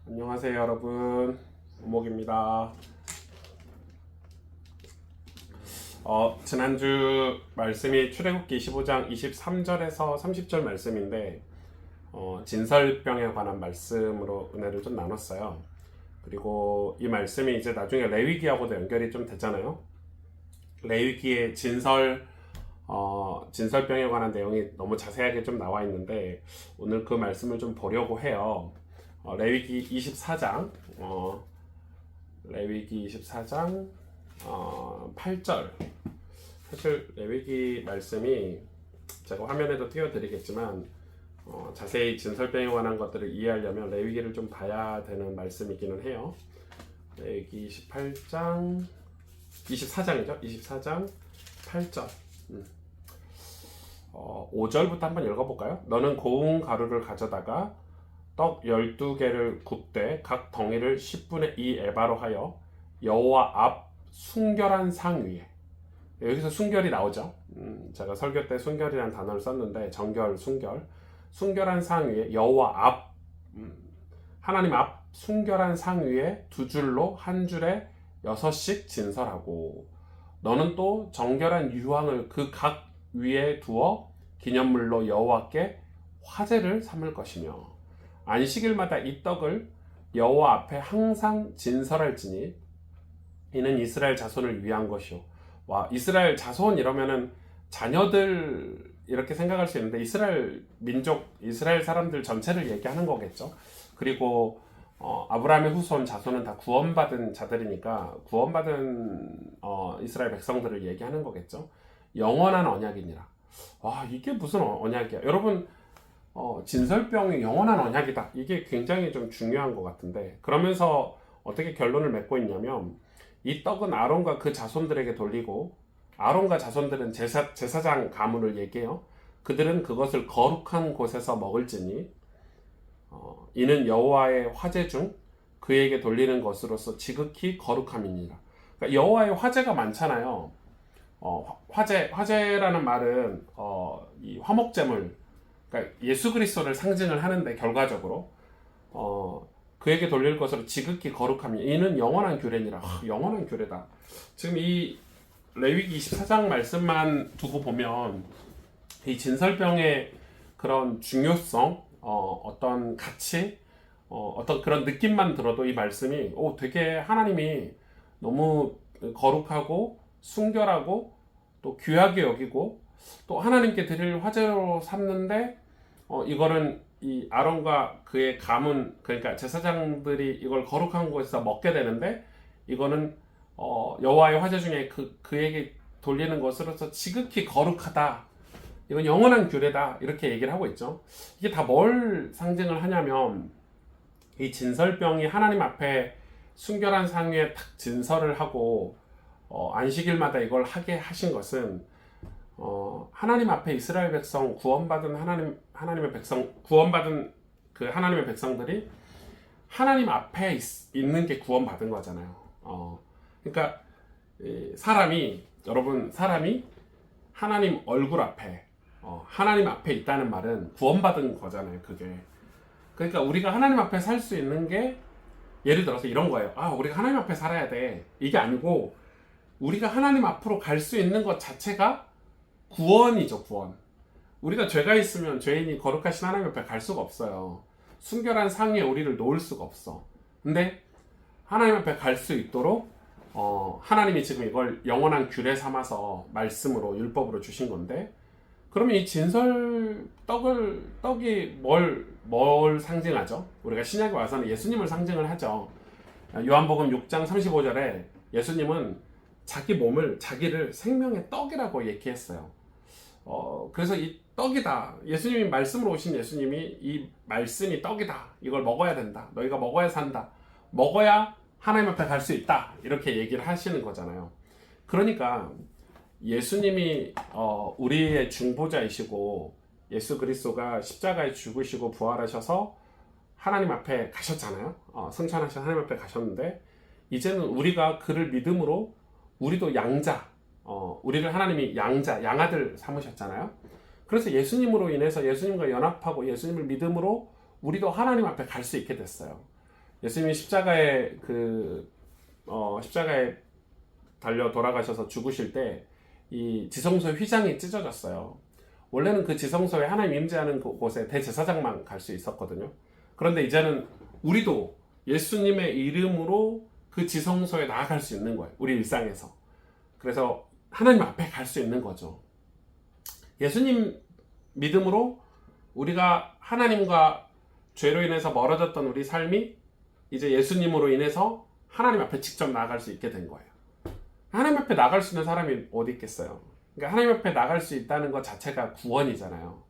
안녕하세요 여러분, 오목입니다. 지난주 말씀이 출애굽기 25장 23절에서 30절 말씀인데 진설병에 관한 말씀으로 은혜를 좀 나눴어요. 그리고 이 말씀이 이제 나중에 레위기하고도 연결이 좀 됐잖아요. 레위기의 진설병에 관한 내용이 너무 자세하게 좀 나와 있는데 오늘 그 말씀을 좀 보려고 해요. 레위기 24장 레위기 24장 8절. 사실 레위기 말씀이 제가 화면에도 띄워드리겠지만 자세히 진설병에 관한 것들을 이해하려면 레위기를 좀 봐야 되는 말씀이기는 해요. 레위기 24장이죠. 24장 8절. 5절부터 한번 읽어볼까요? 너는 고운 가루를 가져다가 떡 12개를 굽되 각 덩이를 10분의 2 에바로 하여 여호와 앞 순결한 상 위에, 여기서 순결이 나오죠. 제가 설교 때 순결이라는 단어를 썼는데 정결, 순결한 상 위에 여호와 앞, 하나님 앞 순결한 상 위에 두 줄로 한 줄에 6씩 진설하고 너는 또 정결한 유황을 그 각 위에 두어 기념물로 여호와께 화제를 삼을 것이며 안식일마다 이 떡을 여호와 앞에 항상 진설할지니 이는 이스라엘 자손을 위한 것이요. 와, 이스라엘 자손 이러면은 자녀들 이렇게 생각할 수 있는데 이스라엘 민족, 이스라엘 사람들 전체를 얘기하는 거겠죠. 그리고 아브라함의 후손 자손은 다 구원받은 자들이니까 구원받은 이스라엘 백성들을 얘기하는 거겠죠. 영원한 언약이니라. 와, 이게 무슨 언약이야? 여러분, 진설병이 영원한 언약이다. 이게 굉장히 좀 중요한 것 같은데, 그러면서 어떻게 결론을 맺고 있냐면 이 떡은 아론과 그 자손들에게 돌리고, 아론과 자손들은 제사장 가문을 얘기해요. 그들은 그것을 거룩한 곳에서 먹을지니 이는 여호와의 화제 중 그에게 돌리는 것으로서 지극히 거룩함이니라. 그러니까 여호와의 화제가 많잖아요. 화제라는 말은 이 화목제물, 그러니까 예수 그리스도를 상징을 하는데 결과적으로 그에게 돌릴 것으로 지극히 거룩함이 이는 영원한 규례니라. 영원한 규례다. 지금 이 레위기 24장 말씀만 두고 보면 이 진설병의 그런 중요성, 어떤 가치, 어떤 그런 느낌만 들어도 이 말씀이 되게 하나님이 너무 거룩하고 순결하고 또 귀하게 여기고 또 하나님께 드릴 화제로 삼는데 이거는 이 아론과 그의 가문, 그러니까 제사장들이 이걸 거룩한 곳에서 먹게 되는데 이거는 여호와의 화제 중에 그에게 돌리는 것으로서 지극히 거룩하다. 이건 영원한 규례다. 이렇게 얘기를 하고 있죠. 이게 다 뭘 상징을 하냐면 이 진설병이 하나님 앞에 순결한 상 위에 탁 진설을 하고 안식일마다 이걸 하게 하신 것은 하나님 앞에 이스라엘 백성 구원받은 하나님의 백성 구원받은 그 하나님의 백성들이 하나님 앞에 있는 게 구원받은 거잖아요. 그러니까 사람이 하나님 얼굴 앞에 하나님 앞에 있다는 말은 구원받은 거잖아요. 그게 그러니까 우리가 하나님 앞에 살 수 있는 게 예를 들어서 이런 거예요. 우리가 하나님 앞에 살아야 돼. 이게 아니고 우리가 하나님 앞으로 갈 수 있는 것 자체가 구원이죠. 구원. 우리가 죄가 있으면 죄인이 거룩하신 하나님 앞에 갈 수가 없어요. 순결한 상 위에 우리를 놓을 수가 없어. 근데 하나님 앞에 갈 수 있도록 하나님이 지금 이걸 영원한 규례 삼아서 말씀으로 율법으로 주신 건데, 그러면 이 떡이 뭘 상징하죠? 우리가 신약에 와서는 예수님을 상징을 하죠. 요한복음 6장 35절에 예수님은 자기를 생명의 떡이라고 얘기했어요. 그래서 이 떡이다. 예수님이 말씀으로 오신 예수님이 이 말씀이 떡이다. 이걸 먹어야 된다. 너희가 먹어야 산다. 먹어야 하나님 앞에 갈 수 있다. 이렇게 얘기를 하시는 거잖아요. 그러니까 예수님이 우리의 중보자이시고 예수 그리스도가 십자가에 죽으시고 부활하셔서 하나님 앞에 가셨잖아요. 승천하신 하나님 앞에 가셨는데 이제는 우리가 그를 믿음으로 우리도 우리를 하나님이 양아들 삼으셨잖아요. 그래서 예수님으로 인해서 예수님과 연합하고 예수님을 믿음으로 우리도 하나님 앞에 갈 수 있게 됐어요. 예수님이 십자가에 달려 돌아가셔서 죽으실 때 이 지성소의 휘장이 찢어졌어요. 원래는 그 지성소에 하나님 임재하는 곳에 대제사장만 갈 수 있었거든요. 그런데 이제는 우리도 예수님의 이름으로 그 지성소에 나아갈 수 있는 거예요. 우리 일상에서. 그래서 하나님 앞에 갈 수 있는 거죠. 예수님 믿음으로 우리가 하나님과 죄로 인해서 멀어졌던 우리 삶이 이제 예수님으로 인해서 하나님 앞에 직접 나아갈 수 있게 된 거예요. 하나님 앞에 나갈 수 있는 사람이 어디 있겠어요? 그러니까 하나님 앞에 나갈 수 있다는 것 자체가 구원이잖아요.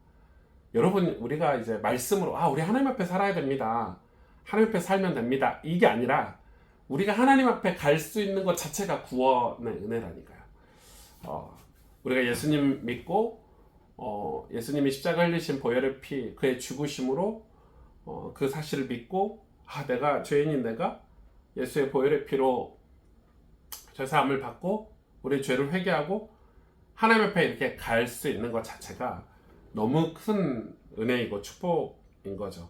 여러분, 우리가 이제 말씀으로 우리 하나님 앞에 살아야 됩니다. 하나님 앞에 살면 됩니다. 이게 아니라 우리가 하나님 앞에 갈 수 있는 것 자체가 구원의 은혜라니까요. 우리가 예수님 믿고 예수님이 십자가 흘리신 보혈의 피, 그의 죽으심으로 그 사실을 믿고 내가 죄인인 내가 예수의 보혈의 피로 죄사함을 받고 우리의 죄를 회개하고 하나님 앞에 이렇게 갈 수 있는 것 자체가 너무 큰 은혜이고 축복인 거죠.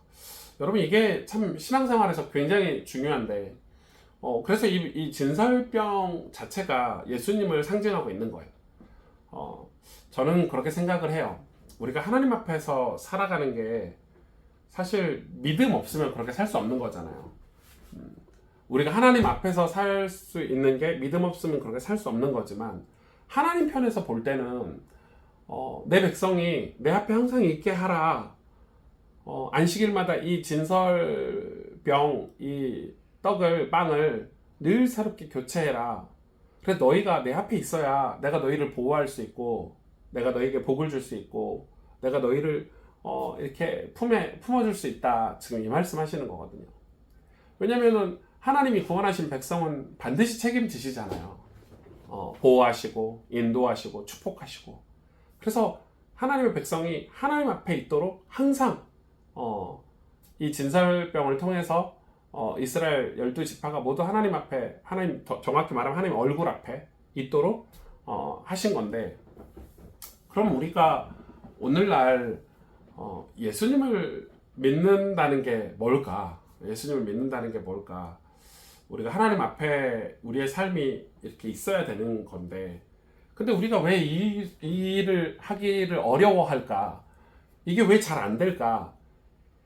여러분, 이게 참 신앙생활에서 굉장히 중요한데 그래서 이 진설병 자체가 예수님을 상징하고 있는 거예요. 저는 그렇게 생각을 해요. 우리가 하나님 앞에서 살아가는 게 사실 믿음 없으면 그렇게 살 수 없는 거잖아요. 우리가 하나님 앞에서 살 수 있는 게 믿음 없으면 그렇게 살 수 없는 거지만 하나님 편에서 볼 때는 내 백성이 내 앞에 항상 있게 하라. 안식일마다 이 진설병, 이 빵을 늘 새롭게 교체해라. 그래서 너희가 내 앞에 있어야 내가 너희를 보호할 수 있고 내가 너희에게 복을 줄 수 있고 내가 너희를 이렇게 품어줄 수 있다. 지금 이 말씀하시는 거거든요. 왜냐면은 하나님이 구원하신 백성은 반드시 책임지시잖아요. 보호하시고 인도하시고 축복하시고. 그래서 하나님의 백성이 하나님 앞에 있도록 항상 이 진설병을 통해서 이스라엘 12지파가 모두 하나님 앞에, 정확히 말하면 하나님 얼굴 앞에 있도록 하신 건데, 그럼 우리가 오늘날 예수님을 믿는다는 게 뭘까? 예수님을 믿는다는 게 뭘까? 우리가 하나님 앞에 우리의 삶이 이렇게 있어야 되는 건데, 근데 우리가 왜 이 일을 하기를 어려워할까? 이게 왜 잘 안 될까?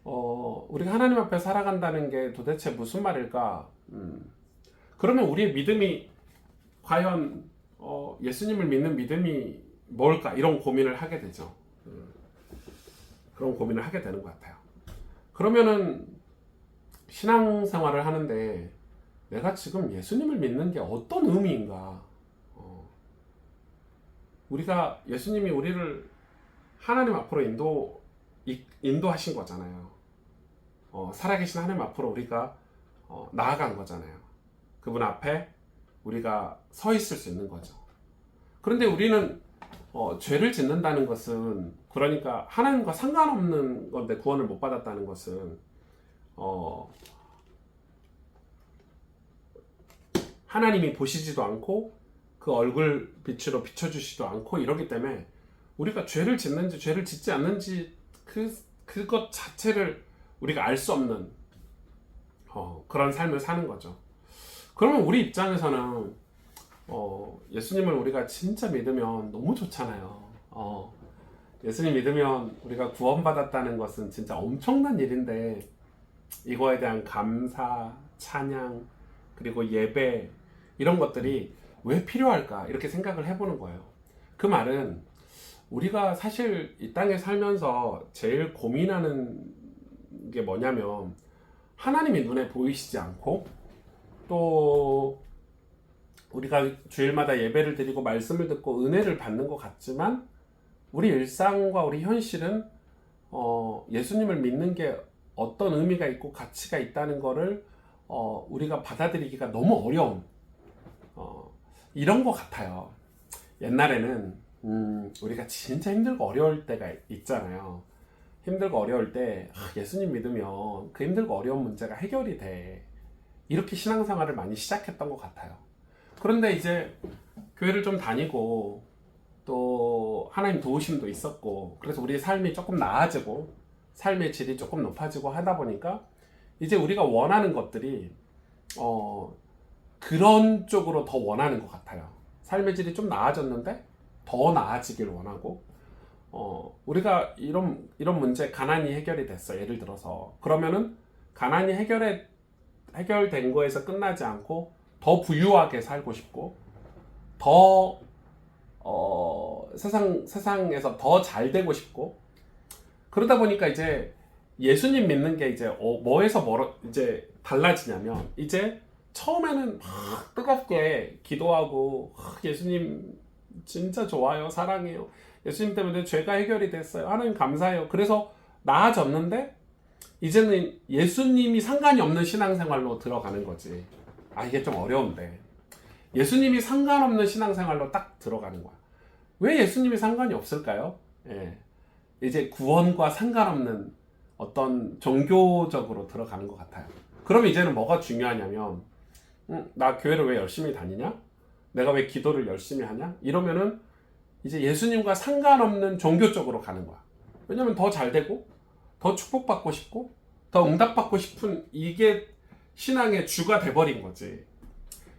우리가 하나님 앞에 살아간다는 게 도대체 무슨 말일까? 그러면 우리의 믿음이 과연 예수님을 믿는 믿음이 뭘까? 이런 고민을 하게 되죠. 그런 고민을 하게 되는 것 같아요. 그러면은 신앙생활을 하는데 내가 지금 예수님을 믿는 게 어떤 의미인가? 우리가 예수님이 우리를 하나님 앞으로 인도하신 거잖아요. 살아계신 하나님 앞으로 우리가 나아간 거잖아요. 그분 앞에 우리가 서 있을 수 있는 거죠. 그런데 우리는 죄를 짓는다는 것은, 그러니까 하나님과 상관없는 건데 구원을 못 받았다는 것은 하나님이 보시지도 않고 그 얼굴 빛으로 비춰주시지도 않고 이러기 때문에 우리가 죄를 짓는지 죄를 짓지 않는지 그것 자체를 우리가 알 수 없는 그런 삶을 사는 거죠. 그러면 우리 입장에서는 예수님을 우리가 진짜 믿으면 너무 좋잖아요. 예수님 믿으면 우리가 구원받았다는 것은 진짜 엄청난 일인데, 이거에 대한 감사, 찬양, 그리고 예배, 이런 것들이 왜 필요할까? 이렇게 생각을 해보는 거예요. 그 말은 우리가 사실 이 땅에 살면서 제일 고민하는 게 뭐냐면, 하나님이 눈에 보이시지 않고, 또 우리가 주일마다 예배를 드리고 말씀을 듣고 은혜를 받는 것 같지만 우리 일상과 우리 현실은 예수님을 믿는 게 어떤 의미가 있고 가치가 있다는 거를 우리가 받아들이기가 너무 어려운 이런 것 같아요. 옛날에는 우리가 진짜 힘들고 어려울 때가 있잖아요. 힘들고 어려울 때 예수님 믿으면 그 힘들고 어려운 문제가 해결이 돼, 이렇게 신앙생활을 많이 시작했던 것 같아요. 그런데 이제 교회를 좀 다니고 또 하나님 도우심도 있었고, 그래서 우리 삶이 조금 나아지고 삶의 질이 조금 높아지고 하다 보니까 이제 우리가 원하는 것들이 그런 쪽으로 더 원하는 것 같아요. 삶의 질이 좀 나아졌는데 더 나아지길 원하고, 우리가 이런 문제, 가난이 해결이 됐어. 예를 들어서. 그러면은 가난이 해결된 거에서 끝나지 않고 더 부유하게 살고 싶고, 더 세상에서 더 잘 되고 싶고, 그러다 보니까 이제 예수님 믿는 게 이제 뭐에서 이제 달라지냐면, 이제 처음에는 막 뜨겁게 기도하고, 예수님 진짜 좋아요, 사랑해요, 예수님 때문에 죄가 해결이 됐어요, 하나님 감사해요. 그래서 나아졌는데 이제는 예수님이 상관이 없는 신앙생활로 들어가는 거지. 이게 좀 어려운데, 예수님이 상관없는 신앙생활로 딱 들어가는 거야. 왜 예수님이 상관이 없을까요? 예. 이제 구원과 상관없는 어떤 종교적으로 들어가는 것 같아요. 그럼 이제는 뭐가 중요하냐면, 나 교회를 왜 열심히 다니냐? 내가 왜 기도를 열심히 하냐? 이러면은 이제 예수님과 상관없는 종교 쪽으로 가는 거야. 왜냐면 더 잘 되고, 더 축복받고 싶고, 더 응답받고 싶은, 이게 신앙의 주가 돼버린 거지.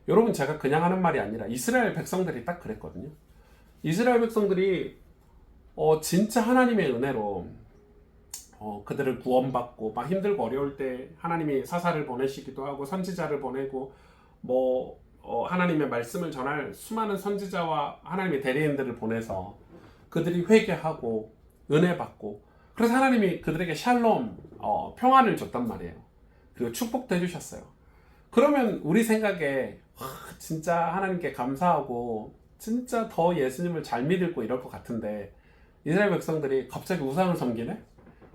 여러분, 제가 그냥 하는 말이 아니라 이스라엘 백성들이 딱 그랬거든요. 이스라엘 백성들이 진짜 하나님의 은혜로 그들을 구원받고, 막 힘들고 어려울 때 하나님이 사사를 보내시기도 하고 선지자를 보내고, 하나님의 말씀을 전할 수많은 선지자와 하나님의 대리인들을 보내서 그들이 회개하고 은혜 받고, 그래서 하나님이 그들에게 샬롬, 평안을 줬단 말이에요. 그리고 축복도 해주셨어요. 그러면 우리 생각에 진짜 하나님께 감사하고 진짜 더 예수님을 잘 믿고 이럴 것 같은데, 이스라엘 백성들이 갑자기 우상을 섬기네?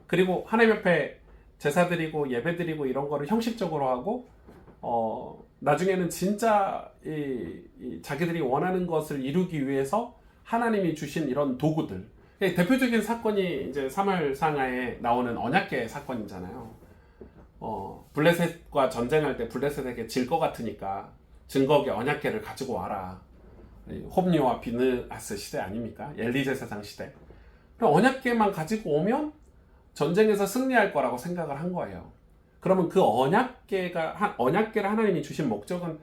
그리고 하나님 앞에 제사 드리고 예배 드리고 이런 거를 형식적으로 하고, 나중에는 진짜 자기들이 원하는 것을 이루기 위해서 하나님이 주신 이런 도구들. 대표적인 사건이 이제 사무엘상하에 나오는 언약궤 사건이잖아요. 블레셋과 전쟁할 때 블레셋에게 질 것 같으니까 증거궤 언약궤를 가지고 와라. 홉니와 비느하스 시대 아닙니까? 엘리제 세상 시대. 언약궤만 가지고 오면 전쟁에서 승리할 거라고 생각을 한 거예요. 그러면 그 언약궤를 하나님이 주신 목적은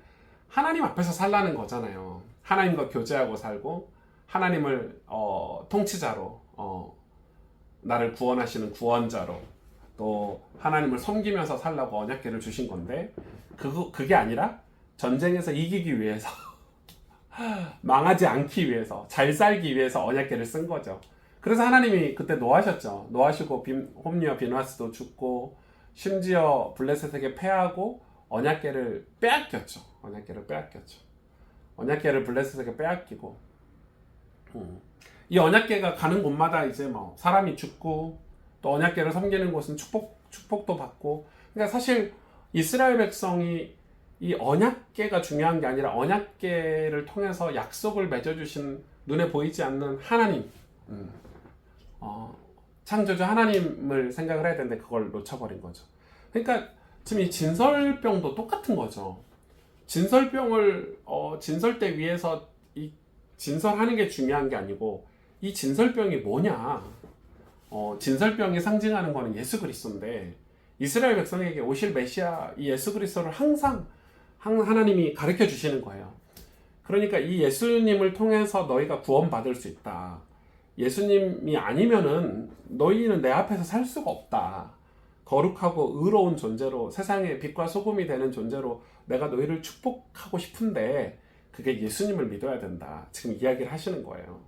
하나님 앞에서 살라는 거잖아요. 하나님과 교제하고 살고, 하나님을 통치자로, 나를 구원하시는 구원자로, 또 하나님을 섬기면서 살라고 언약궤를 주신 건데, 그게 아니라 전쟁에서 이기기 위해서 망하지 않기 위해서, 잘 살기 위해서 언약궤를 쓴 거죠. 그래서 하나님이 그때 노하셨죠. 노하시고 홈리와 비누하스도 죽고, 심지어 블레셋에게 패하고 언약궤를 빼앗겼죠. 언약궤를 블레셋에게 빼앗기고, 이 언약궤가 가는 곳마다 이제 뭐 사람이 죽고, 또 언약궤를 섬기는 곳은 축복도 받고. 그러니까 사실 이스라엘 백성이 이 언약궤가 중요한 게 아니라 언약궤를 통해서 약속을 맺어주신 눈에 보이지 않는 하나님, 창조주 하나님을 생각을 해야 되는데 그걸 놓쳐버린 거죠. 그러니까 지금 이 진설병도 똑같은 거죠. 진설병을 진설대 위에서 이 진설하는 게 중요한 게 아니고, 이 진설병이 뭐냐? 진설병이 상징하는 거는 예수 그리스도인데, 이스라엘 백성에게 오실 메시아 이 예수 그리스도를 항상 하나님이 가르쳐 주시는 거예요. 그러니까 이 예수님을 통해서 너희가 구원받을 수 있다. 예수님이 아니면은 너희는 내 앞에서 살 수가 없다. 거룩하고 의로운 존재로, 세상의 빛과 소금이 되는 존재로 내가 너희를 축복하고 싶은데 그게 예수님을 믿어야 된다. 지금 이야기를 하시는 거예요.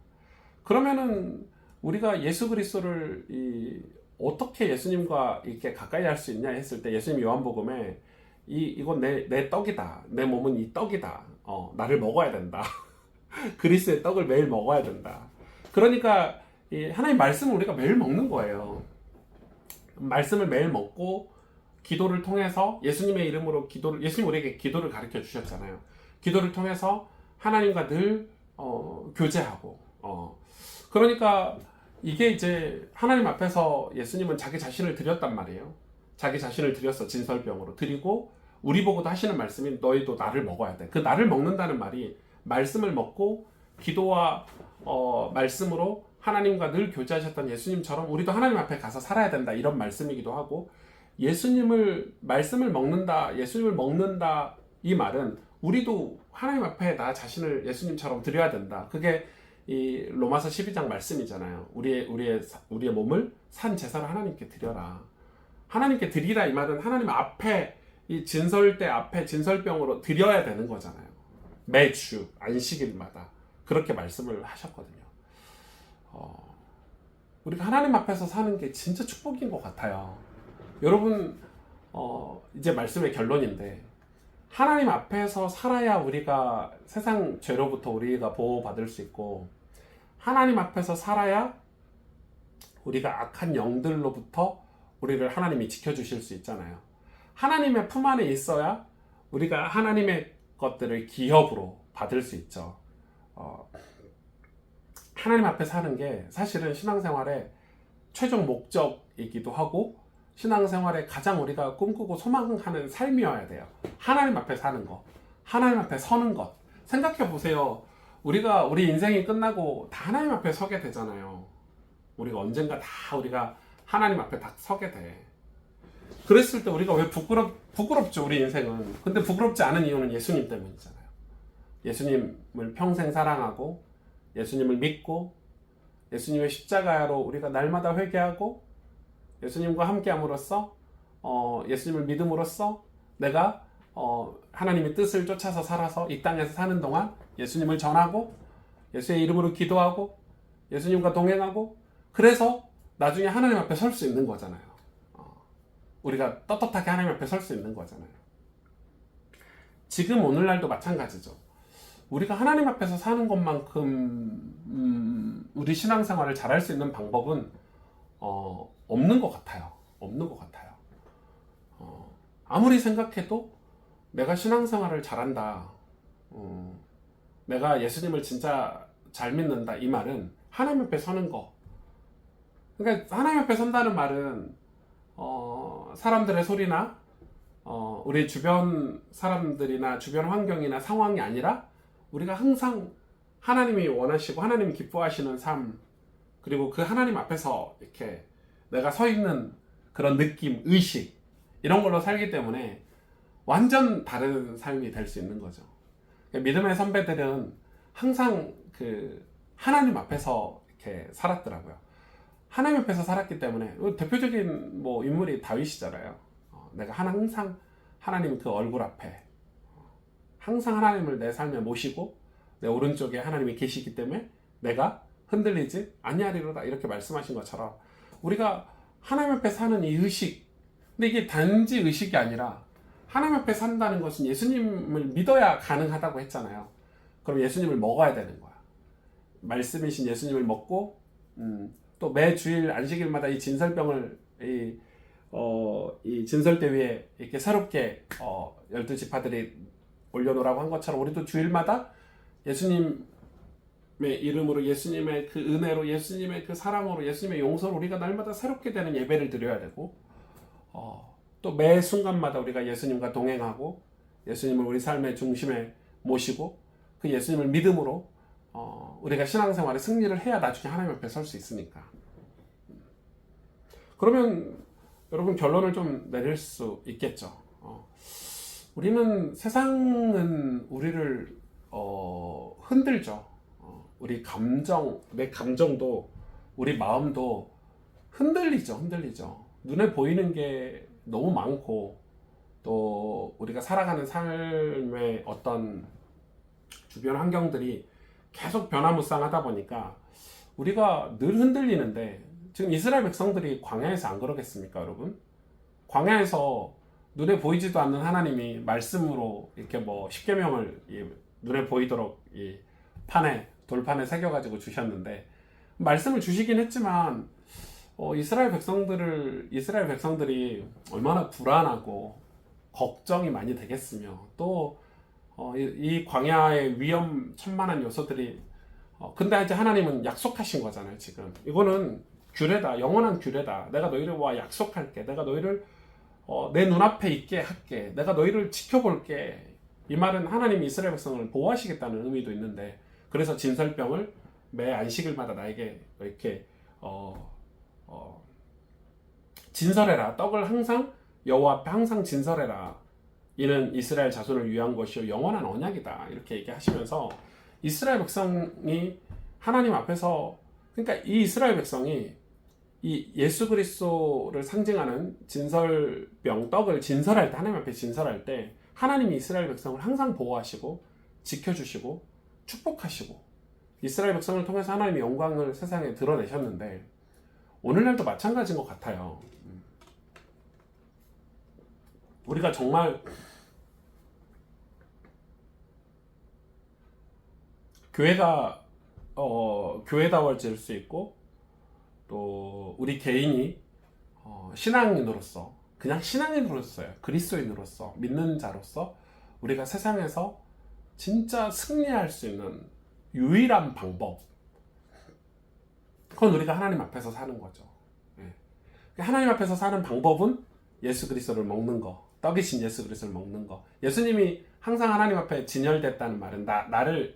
그러면은 우리가 예수 그리스도를 어떻게 예수님과 이렇게 가까이 할 수 있냐 했을 때, 예수님 요한복음에 이건 내 떡이다. 내 몸은 이 떡이다. 나를 먹어야 된다. 그리스도의 떡을 매일 먹어야 된다. 그러니까 하나님 말씀을 우리가 매일 먹는 거예요. 말씀을 매일 먹고, 기도를 통해서 예수님의 이름으로 예수님 우리에게 기도를 가르쳐 주셨잖아요. 기도를 통해서 하나님과 늘 교제하고, 그러니까 이게 이제 하나님 앞에서 예수님은 자기 자신을 드렸단 말이에요. 자기 자신을 드렸어. 진설병으로 드리고, 우리 보고도 하시는 말씀이 너희도 나를 먹어야 돼. 그 나를 먹는다는 말이 말씀을 먹고 기도와 말씀으로 하나님과 늘 교제하셨던 예수님처럼 우리도 하나님 앞에 가서 살아야 된다, 이런 말씀이기도 하고, 예수님을 말씀을 먹는다, 예수님을 먹는다 이 말은 우리도 하나님 앞에 나 자신을 예수님처럼 드려야 된다. 그게 이 로마서 12장 말씀이잖아요. 우리의 몸을 산 제사로 하나님께 드려라. 하나님께 드리라 이 말은 하나님 앞에 이 진설대 앞에 진설병으로 드려야 되는 거잖아요. 매주 안식일마다 그렇게 말씀을 하셨거든요. 우리가 하나님 앞에서 사는 게 진짜 축복인 것 같아요. 여러분, 이제 말씀의 결론인데 하나님 앞에서 살아야 우리가 세상 죄로부터 우리가 보호받을 수 있고, 하나님 앞에서 살아야 우리가 악한 영들로부터 우리를 하나님이 지켜주실 수 있잖아요. 하나님의 품 안에 있어야 우리가 하나님의 것들을 기업으로 받을 수 있죠. 하나님 앞에 사는 게 사실은 신앙생활의 최종 목적이기도 하고 신앙생활에 가장 우리가 꿈꾸고 소망하는 삶이어야 돼요. 하나님 앞에 사는 거, 하나님 앞에 서는 것. 생각해 보세요. 우리 인생이 끝나고 다 하나님 앞에 서게 되잖아요. 우리가 언젠가 다 우리가 하나님 앞에 다 서게 돼. 그랬을 때 우리가 왜 부끄럽죠, 우리 인생은. 근데 부끄럽지 않은 이유는 예수님 때문이잖아요. 예수님을 평생 사랑하고 예수님을 믿고 예수님의 십자가로 우리가 날마다 회개하고 예수님과 함께함으로써 예수님을 믿음으로써 내가 하나님의 뜻을 쫓아서 살아서 이 땅에서 사는 동안 예수님을 전하고 예수의 이름으로 기도하고 예수님과 동행하고, 그래서 나중에 하나님 앞에 설 수 있는 거잖아요. 우리가 떳떳하게 하나님 앞에 설 수 있는 거잖아요. 지금 오늘날도 마찬가지죠. 우리가 하나님 앞에서 사는 것만큼 우리 신앙생활을 잘할 수 있는 방법은 없는 것 같아요. 없는 것 같아요. 아무리 생각해도 내가 신앙생활을 잘한다, 내가 예수님을 진짜 잘 믿는다 이 말은 하나님 앞에 서는 거. 그러니까 하나님 앞에 선다는 말은 사람들의 소리나 우리 주변 사람들이나 주변 환경이나 상황이 아니라 우리가 항상 하나님이 원하시고 하나님이 기뻐하시는 삶, 그리고 그 하나님 앞에서 이렇게 내가 서 있는 그런 느낌, 의식, 이런 걸로 살기 때문에 완전 다른 삶이 될 수 있는 거죠. 믿음의 선배들은 항상 그 하나님 앞에서 이렇게 살았더라고요. 하나님 앞에서 살았기 때문에 대표적인 뭐 인물이 다윗이잖아요. 내가 항상 하나님 그 얼굴 앞에 항상 하나님을 내 삶에 모시고 내 오른쪽에 하나님이 계시기 때문에 내가 흔들리지 아니하리로다, 이렇게 말씀하신 것처럼 우리가 하나님 앞에 사는 이 의식, 근데 이게 단지 의식이 아니라 하나님 앞에 산다는 것은 예수님을 믿어야 가능하다고 했잖아요. 그럼 예수님을 먹어야 되는 거야. 말씀이신 예수님을 먹고 또 매 주일 안식일마다 이 진설병을 이 진설대 위에 이렇게 새롭게 12지파들이 올려놓으라고 한 것처럼 우리도 주일마다 예수님의 이름으로, 예수님의 그 은혜로, 예수님의 그 사랑으로, 예수님의 용서로 우리가 날마다 새롭게 되는 예배를 드려야 되고, 또 매 순간마다 우리가 예수님과 동행하고 예수님을 우리 삶의 중심에 모시고 그 예수님을 믿음으로 우리가 신앙생활에 승리를 해야 나중에 하나님 앞에 설 수 있으니까. 그러면 여러분 결론을 좀 내릴 수 있겠죠. 우리는, 세상은 우리를 흔들죠. 우리 감정, 내 감정도 우리 마음도 흔들리죠. 눈에 보이는 게 너무 많고 또 우리가 살아가는 삶의 어떤 주변 환경들이 계속 변화무쌍하다 보니까 우리가 늘 흔들리는데, 지금 이스라엘 백성들이 광야에서 안 그러겠습니까, 여러분? 광야에서 눈에 보이지도 않는 하나님이 말씀으로 이렇게 뭐 십계명을 눈에 보이도록 이 돌판에 새겨가지고 주셨는데, 말씀을 주시긴 했지만 이스라엘 백성들이 얼마나 불안하고 걱정이 많이 되겠으며, 또 이 광야의 위험천만한 요소들이 근데 이제 하나님은 약속하신 거잖아요. 지금 이거는 규례다, 영원한 규례다. 내가 너희를 약속할게. 내가 너희를 내 눈앞에 있게 할게. 내가 너희를 지켜볼게. 이 말은 하나님이 이스라엘 백성을 보호하시겠다는 의미도 있는데, 그래서 진설병을 매 안식일마다 나에게 이렇게 진설해라. 떡을 항상 여호와 앞에 항상 진설해라. 이는 이스라엘 자손을 위한 것이요 영원한 언약이다. 이렇게 얘기하시면서 이스라엘 백성이 하나님 앞에서, 그러니까 이 이스라엘 백성이 이 예수 그리스도를 상징하는 진설병 떡을 진설할 때, 하나님 앞에 진설할 때 하나님이 이스라엘 백성을 항상 보호하시고 지켜주시고 축복하시고 이스라엘 백성을 통해서 하나님의 영광을 세상에 드러내셨는데 오늘날도 마찬가지인 것 같아요. 우리가 정말 교회가 교회다워질 수 있고 또 우리 개인이 신앙인으로서, 그냥 신앙인으로서요, 그리스도인으로서, 믿는 자로서 우리가 세상에서 진짜 승리할 수 있는 유일한 방법, 그건 우리가 하나님 앞에서 사는 거죠. 예. 하나님 앞에서 사는 방법은 예수 그리스도를 먹는 거, 떡이신 예수 그리스도를 먹는 거. 예수님이 항상 하나님 앞에 진열됐다는 말은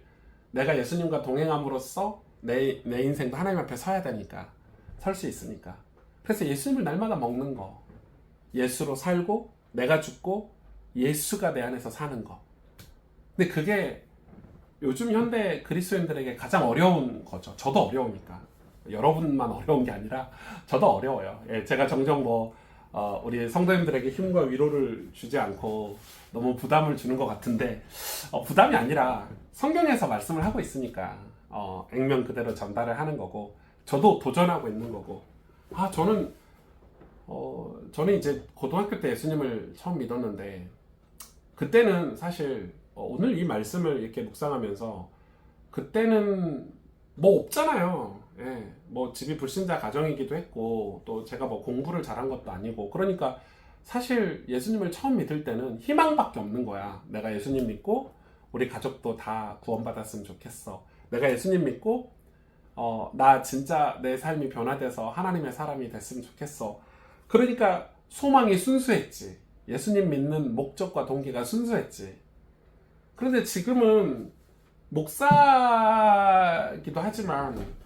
내가 예수님과 동행함으로써 내 인생도 하나님 앞에 서야 되니까, 설 수 있으니까. 그래서 예수님을 날마다 먹는 거, 예수로 살고 내가 죽고 예수가 내 안에서 사는 거. 근데 그게 요즘 현대 그리스도인들에게 가장 어려운 거죠. 저도 어려우니까. 여러분만 어려운 게 아니라 저도 어려워요. 예, 제가 종종 우리 성도님들에게 힘과 위로를 주지 않고 너무 부담을 주는 것 같은데, 부담이 아니라 성경에서 말씀을 하고 있으니까 액면 그대로 전달을 하는 거고, 저도 도전하고 있는 거고. 저는 이제 고등학교 때 예수님을 처음 믿었는데, 그때는 사실 오늘 이 말씀을 이렇게 묵상하면서, 그때는 뭐 없잖아요. 예, 뭐 집이 불신자 가정이기도 했고, 또 제가 뭐 공부를 잘한 것도 아니고, 그러니까 사실 예수님을 처음 믿을 때는 희망밖에 없는 거야. 내가 예수님 믿고 우리 가족도 다 구원받았으면 좋겠어. 내가 예수님 믿고 나 진짜 내 삶이 변화돼서 하나님의 사람이 됐으면 좋겠어. 그러니까 소망이 순수했지. 예수님 믿는 목적과 동기가 순수했지. 그런데 지금은 목사기도 하지만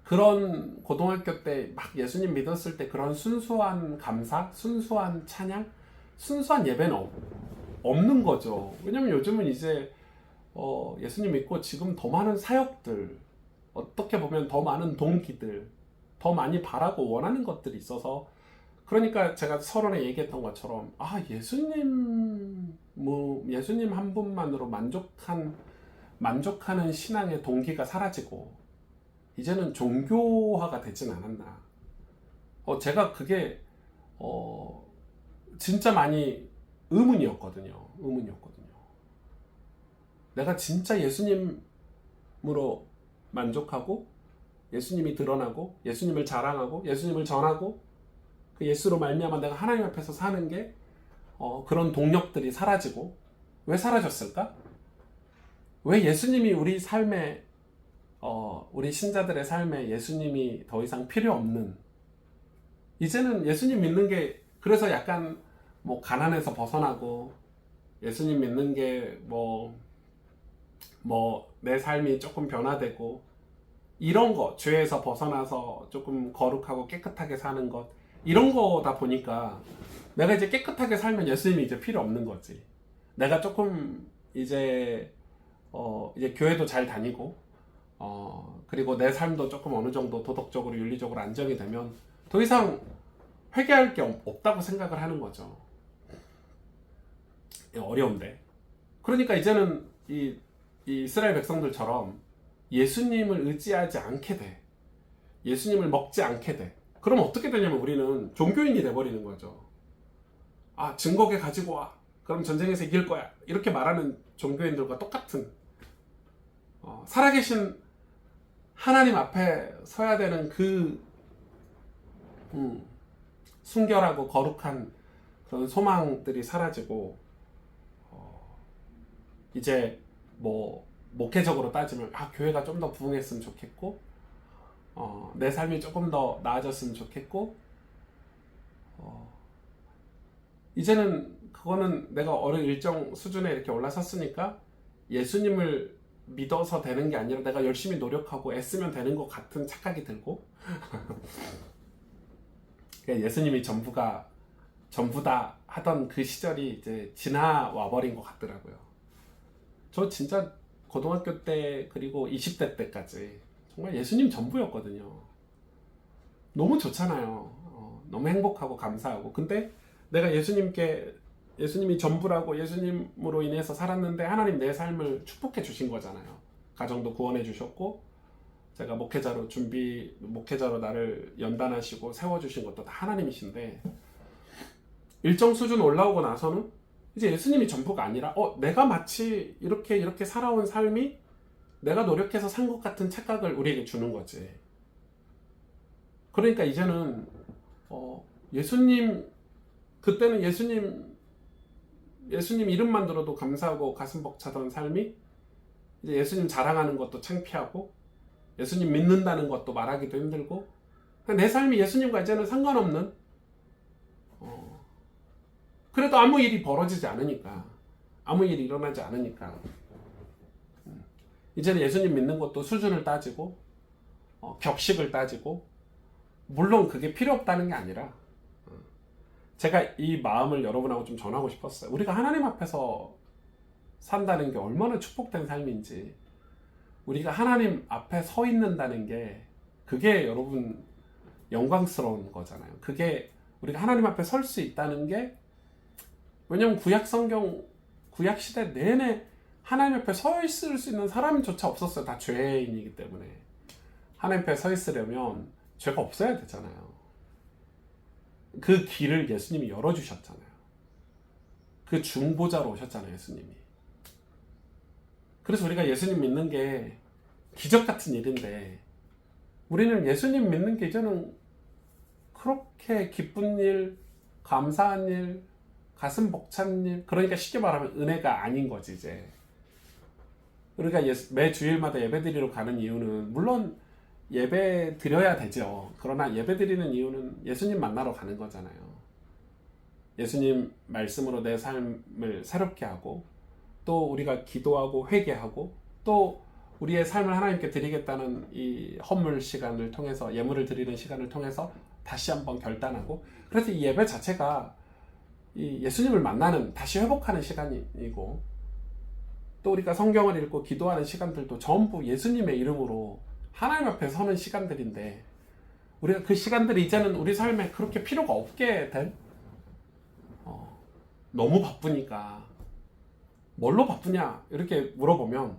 그런 고등학교 때 막 예수님 믿었을 때 그런 순수한 감사, 순수한 찬양, 순수한 예배는 없는 거죠. 왜냐면 요즘은 이제 예수님 믿고 지금 더 많은 사역들, 어떻게 보면 더 많은 동기들, 더 많이 바라고 원하는 것들이 있어서, 그러니까 제가 서론에 얘기했던 것처럼 예수님 한 분만으로 만족하는 신앙의 동기가 사라지고 이제는 종교화가 되진 않았나. 제가 그게 진짜 많이 의문이었거든요. 내가 진짜 예수님으로 만족하고 예수님이 드러나고 예수님을 자랑하고 예수님을 전하고 그 예수로 말미암아 내가 하나님 앞에서 사는 게 그런 동력들이 사라지고, 왜 사라졌을까? 왜 예수님이 우리 삶에 우리 신자들의 삶에 예수님이 더 이상 필요 없는, 이제는 예수님 믿는 게 그래서 약간 뭐 가난에서 벗어나고 예수님 믿는 게 내 삶이 조금 변화되고 이런 거, 죄에서 벗어나서 조금 거룩하고 깨끗하게 사는 것, 이런 거다 보니까 내가 이제 깨끗하게 살면 예수님이 이제 필요 없는 거지. 내가 조금 이제 교회도 잘 다니고 그리고 내 삶도 조금 어느 정도 도덕적으로 윤리적으로 안정이 되면 더 이상 회개할 게 없다고 생각을 하는 거죠. 어려운데. 그러니까 이제는 이 이스라엘 백성들처럼 예수님을 의지하지 않게 돼. 예수님을 먹지 않게 돼. 그럼 어떻게 되냐면 우리는 종교인이 돼버리는 거죠. 증거계 가지고 와. 그럼 전쟁에서 이길 거야. 이렇게 말하는 종교인들과 똑같은, 살아계신 하나님 앞에 서야 되는 그 순결하고 거룩한 그런 소망들이 사라지고, 이제 뭐 목회적으로 따지면 교회가 좀 더 부흥했으면 좋겠고, 내 삶이 조금 더 나아졌으면 좋겠고, 이제는 그거는 내가 어느 일정 수준에 이렇게 올라섰으니까 예수님을 믿어서 되는 게 아니라 내가 열심히 노력하고 애쓰면 되는 것 같은 착각이 들고 예수님이 전부가 전부 다 하던 그 시절이 이제 지나와 버린 것 같더라고요. 저 진짜 고등학교 때 그리고 20대 때까지 정말 예수님 전부였거든요. 너무 좋잖아요. 너무 행복하고 감사하고. 근데 내가 예수님이 전부라고 예수님으로 인해서 살았는데 하나님 내 삶을 축복해 주신 거잖아요. 가정도 구원해 주셨고 제가 목회자로 나를 연단하시고 세워주신 것도 다 하나님이신데 일정 수준 올라오고 나서는 이제 예수님이 전부가 아니라 내가 마치 이렇게 살아온 삶이 내가 노력해서 산 것 같은 착각을 우리에게 주는 거지. 그러니까 이제는 그때는 예수님 이름만 들어도 감사하고 가슴 벅차던 삶이 이제 예수님 자랑하는 것도 창피하고 예수님 믿는다는 것도 말하기도 힘들고 내 삶이 예수님과 이제는 상관없는 그래도 아무 일이 벌어지지 않으니까 아무 일이 일어나지 않으니까 이제는 예수님 믿는 것도 수준을 따지고 격식을 따지고 물론 그게 필요 없다는 게 아니라 제가 이 마음을 여러분하고 좀 전하고 싶었어요. 우리가 하나님 앞에서 산다는 게 얼마나 축복된 삶인지 우리가 하나님 앞에 서 있는다는 게 그게 여러분 영광스러운 거잖아요. 그게 우리가 하나님 앞에 설 수 있다는 게 왜냐면 구약 시대 내내 하나님 앞에 서 있을 수 있는 사람조차 없었어요. 다 죄인이기 때문에 하나님 앞에 서 있으려면 죄가 없어야 되잖아요. 그 길을 예수님이 열어주셨잖아요. 그 중보자로 오셨잖아요, 예수님이. 그래서 우리가 예수님 믿는 게 기적 같은 일인데 우리는 예수님 믿는 게 이제는 그렇게 기쁜 일, 감사한 일, 가슴 벅찬 일, 그러니까 쉽게 말하면 은혜가 아닌 거지 이제. 우리가 매 주일마다 예배 드리러 가는 이유는 물론 예배 드려야 되죠. 그러나 예배 드리는 이유는 예수님 만나러 가는 거잖아요. 예수님 말씀으로 내 삶을 새롭게 하고 또 우리가 기도하고 회개하고 또 우리의 삶을 하나님께 드리겠다는 이 헌물 시간을 통해서 예물을 드리는 시간을 통해서 다시 한번 결단하고 그래서 이 예배 자체가 이 예수님을 만나는 다시 회복하는 시간이고 또 우리가 성경을 읽고 기도하는 시간들도 전부 예수님의 이름으로 하나님 앞에 서는 시간들인데 우리가 그 시간들이 이제는 우리 삶에 그렇게 필요가 없게 된 너무 바쁘니까 뭘로 바쁘냐 이렇게 물어보면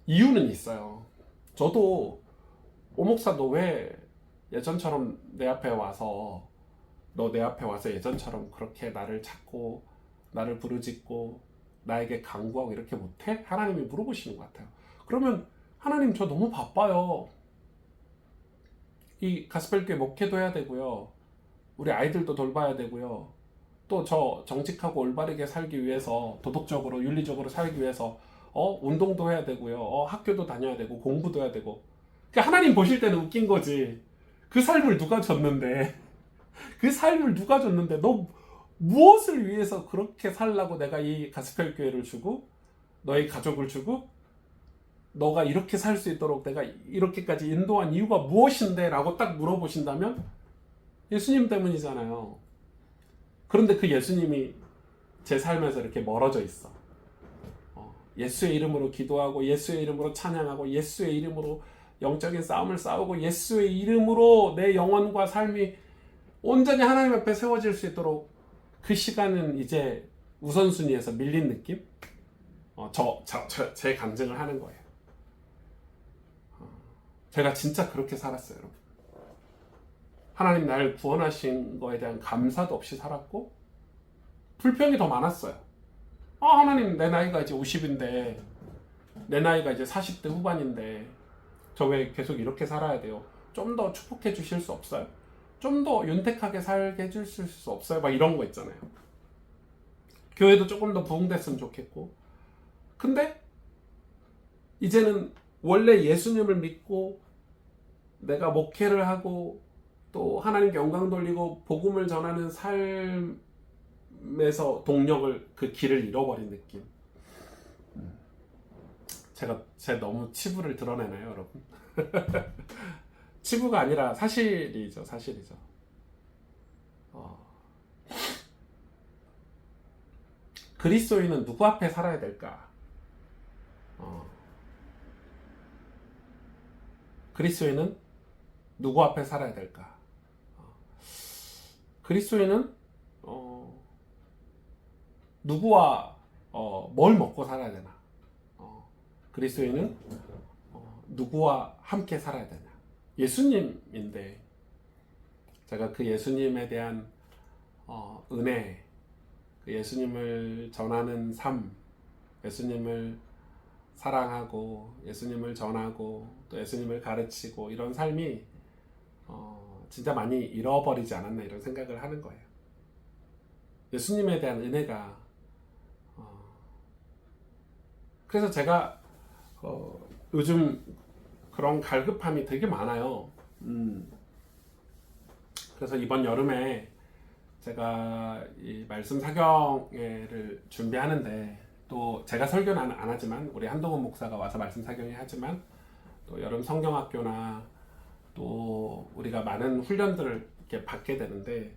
이유는 있어요. 저도 오목사 너 왜 예전처럼 내 앞에 와서 예전처럼 그렇게 나를 찾고 나를 부르짖고 나에게 간구하고 이렇게 못해? 하나님이 물어보시는 것 같아요. 그러면 하나님 저 너무 바빠요. 이 가스펠교회 목회도 해야 되고요. 우리 아이들도 돌봐야 되고요. 또 저 정직하고 올바르게 살기 위해서 도덕적으로 윤리적으로 살기 위해서 운동도 해야 되고요. 학교도 다녀야 되고 공부도 해야 되고. 그러니까 하나님 보실 때는 웃긴 거지. 그 삶을 누가 줬는데 너 무엇을 위해서 그렇게 살라고 내가 이 가스펠 교회를 주고 너의 가족을 주고 너가 이렇게 살 수 있도록 내가 이렇게까지 인도한 이유가 무엇인데? 라고 딱 물어보신다면 예수님 때문이잖아요. 그런데 그 예수님이 제 삶에서 이렇게 멀어져 있어. 예수의 이름으로 기도하고 예수의 이름으로 찬양하고 예수의 이름으로 영적인 싸움을 싸우고 예수의 이름으로 내 영혼과 삶이 온전히 하나님 앞에 세워질 수 있도록 그 시간은 이제 우선순위에서 밀린 느낌? 제 간증을 하는 거예요. 제가 진짜 그렇게 살았어요, 여러분. 하나님 날 구원하신 거에 대한 감사도 없이 살았고 불평이 더 많았어요. 하나님 내 나이가 이제 50인데 내 나이가 이제 40대 후반인데 저 왜 계속 이렇게 살아야 돼요? 좀 더 축복해 주실 수 없어요? 좀 더 윤택하게 살게 해주실 수 없어요? 막 이런 거 있잖아요. 교회도 조금 더 부흥됐으면 좋겠고. 근데 이제는 원래 예수님을 믿고 내가 목회를 하고 또 하나님께 영광 돌리고 복음을 전하는 삶에서 동력을 그 길을 잃어버린 느낌. 제가 너무 치부를 드러내나요, 여러분? 치부가 아니라 사실이죠. 그리스도인은 누구 앞에 살아야 될까? 그리스도인은 누구 앞에 살아야 될까? 그리스도인은 누구와 뭘 먹고 살아야 되나? 그리스도인은 누구와 함께 살아야 되냐? 예수님인데 제가 그 예수님에 대한 은혜, 그 예수님을 전하는 삶, 예수님을 사랑하고 예수님을 전하고 또 예수님을 가르치고 이런 삶이 진짜 많이 잃어버리지 않았나 이런 생각을 하는 거예요. 예수님에 대한 은혜가 그래서 제가 요즘 그런 갈급함이 되게 많아요. 그래서 이번 여름에 제가 이 말씀 사경회를 준비하는데 또 제가 설교는 안 하지만 우리 한동훈 목사가 와서 말씀 사경회 하지만 또 여름 성경학교나 또 우리가 많은 훈련들을 이렇게 받게 되는데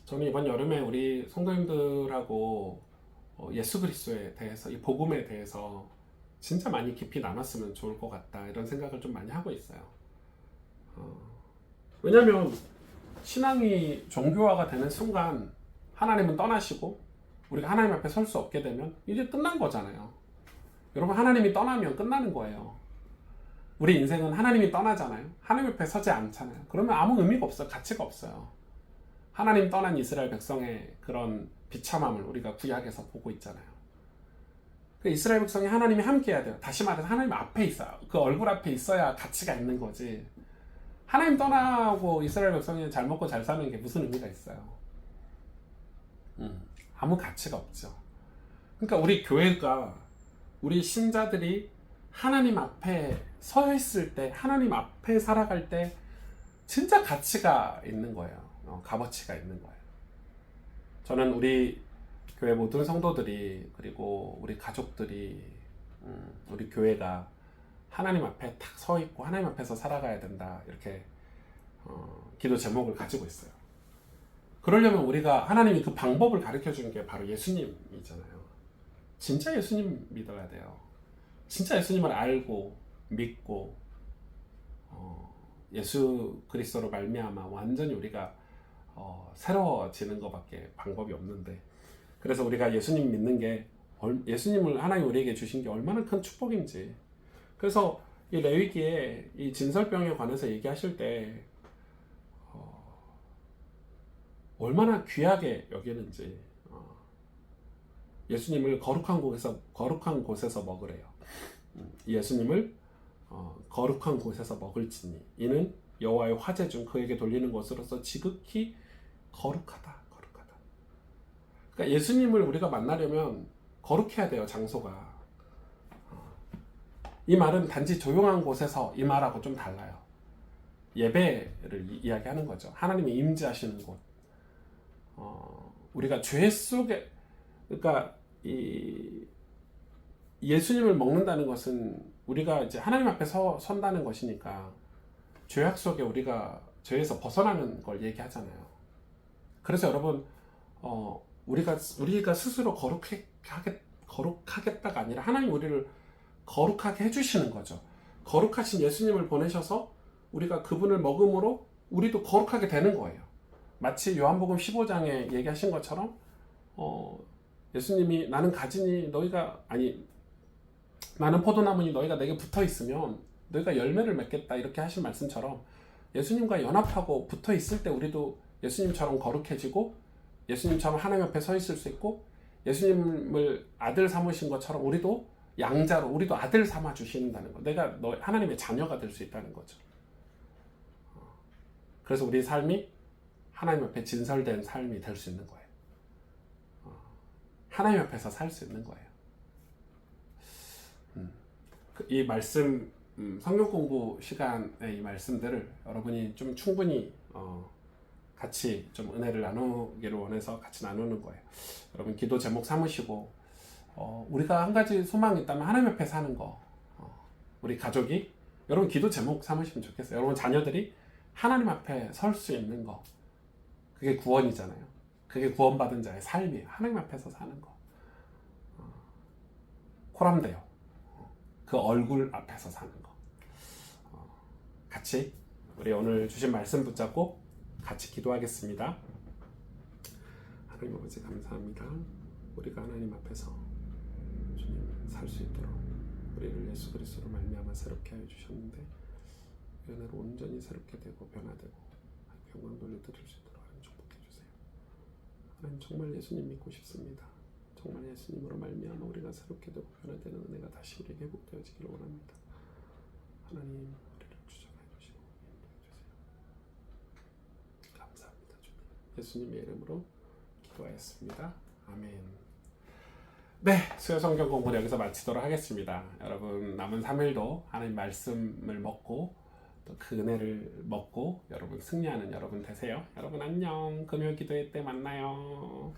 저는 이번 여름에 우리 성도님들하고 예수 그리스도에 대해서 이 복음에 대해서 진짜 많이 깊이 나눴으면 좋을 것 같다 이런 생각을 좀 많이 하고 있어요. 왜냐하면 신앙이 종교화가 되는 순간 하나님은 떠나시고 우리가 하나님 앞에 설 수 없게 되면 이제 끝난 거잖아요. 여러분 하나님이 떠나면 끝나는 거예요. 우리 인생은 하나님이 떠나잖아요. 하나님 앞에 서지 않잖아요. 그러면 아무 의미가 없어요. 가치가 없어요. 하나님 떠난 이스라엘 백성의 그런 비참함을 우리가 구약에서 보고 있잖아요. 이스라엘 백성이 하나님이 함께 해야 돼요. 다시 말해서 하나님 앞에 있어요. 그 얼굴 앞에 있어야 가치가 있는 거지. 하나님 떠나고 이스라엘 백성이 잘 먹고 잘 사는 게 무슨 의미가 있어요? 아무 가치가 없죠. 그러니까 우리 교회가 우리 신자들이 하나님 앞에 서 있을 때 하나님 앞에 살아갈 때 진짜 가치가 있는 거예요. 값어치가 있는 거예요. 저는 우리 교회 모든 성도들이 그리고 우리 가족들이 우리 교회가 하나님 앞에 탁 서 있고 하나님 앞에서 살아가야 된다 이렇게 기도 제목을 가지고 있어요. 그러려면 우리가 하나님이 그 방법을 가르쳐 주는 게 바로 예수님이잖아요. 진짜 예수님 믿어야 돼요. 진짜 예수님을 알고 믿고 예수 그리스도로 말미암아 완전히 우리가 새로워지는 것밖에 방법이 없는데 그래서 우리가 예수님 믿는 게 예수님을 하나님 우리에게 주신 게 얼마나 큰 축복인지 그래서 이 레위기에 이 진설병에 관해서 얘기하실 때 얼마나 귀하게 여기는지 예수님을 거룩한 곳에서 먹으래요. 예수님을 거룩한 곳에서 먹을지니 이는 여호와의 화제 중 그에게 돌리는 것으로서 지극히 거룩하다. 그러니까 예수님을 우리가 만나려면 거룩해야 돼요. 장소가. 이 말은 단지 조용한 곳에서 이 말하고 좀 달라요. 예배를 이야기하는 거죠. 하나님이 임재하시는 곳. 우리가 죄 속에 그러니까 이 예수님을 먹는다는 것은 우리가 이제 하나님 앞에 선다는 것이니까 죄악 속에 우리가 죄에서 벗어나는 걸 얘기하잖아요. 그래서 여러분 우리가 스스로 거룩하겠다가 아니라 하나님 우리를 거룩하게 해주시는 거죠. 거룩하신 예수님을 보내셔서 우리가 그분을 먹음으로 우리도 거룩하게 되는 거예요. 마치 요한복음 15장에 얘기하신 것처럼 예수님이 나는 가지니 나는 포도나무니 너희가 내게 붙어 있으면 너희가 열매를 맺겠다 이렇게 하신 말씀처럼 예수님과 연합하고 붙어 있을 때 우리도 예수님처럼 거룩해지고 예수님처럼 하나님 앞에 서 있을 수 있고 예수님을 아들 삼으신 것처럼 우리도 양자로 우리도 아들 삼아 주신다는 거. 내가 하나님의 자녀가 될 수 있다는 거죠. 그래서 우리 삶이 하나님 앞에 진설된 삶이 될 수 있는 거예요. 하나님 앞에서 살 수 있는 거예요. 이 말씀 성경 공부 시간의 이 말씀들을 여러분이 좀 충분히 같이 좀 은혜를 나누기를 원해서 같이 나누는 거예요. 여러분 기도 제목 삼으시고 우리가 한 가지 소망이 있다면 하나님 앞에 사는 거. 우리 가족이 여러분 기도 제목 삼으시면 좋겠어요. 여러분 자녀들이 하나님 앞에 설 수 있는 거. 그게 구원이잖아요. 그게 구원받은 자의 삶이에요. 하나님 앞에서 사는 거. 코람돼요. 그 얼굴 앞에서 사는 거. 같이 우리 오늘 주신 말씀 붙잡고 같이 기도하겠습니다. 하나님 아버지 감사합니다. 우리가 하나님 앞에서 주님 살 수 있도록 우리를 예수 그리스도로 말미암아 새롭게 하여 주셨는데 그 은혜로 온전히 새롭게 되고 변화되고 영광 돌려드릴 수 있도록 하나님 축복해 주세요. 하나님 정말 예수님 믿고 싶습니다. 정말 예수님으로 말미암아 우리가 새롭게 되고 변화되는 은혜가 다시 우리에게 회복되어지기를 원합니다. 하나님 우리를 주장해 주시고 인도해 주세요. 감사합니다 주님. 예수님의 이름으로 기도하였습니다. 아멘. 네, 수요 성경 공부를 여기서 마치도록 하겠습니다. 여러분 남은 3일도 하나님 말씀을 먹고 또 그 은혜를 먹고 여러분 승리하는 여러분 되세요. 여러분 안녕. 금요 기도회 때 만나요.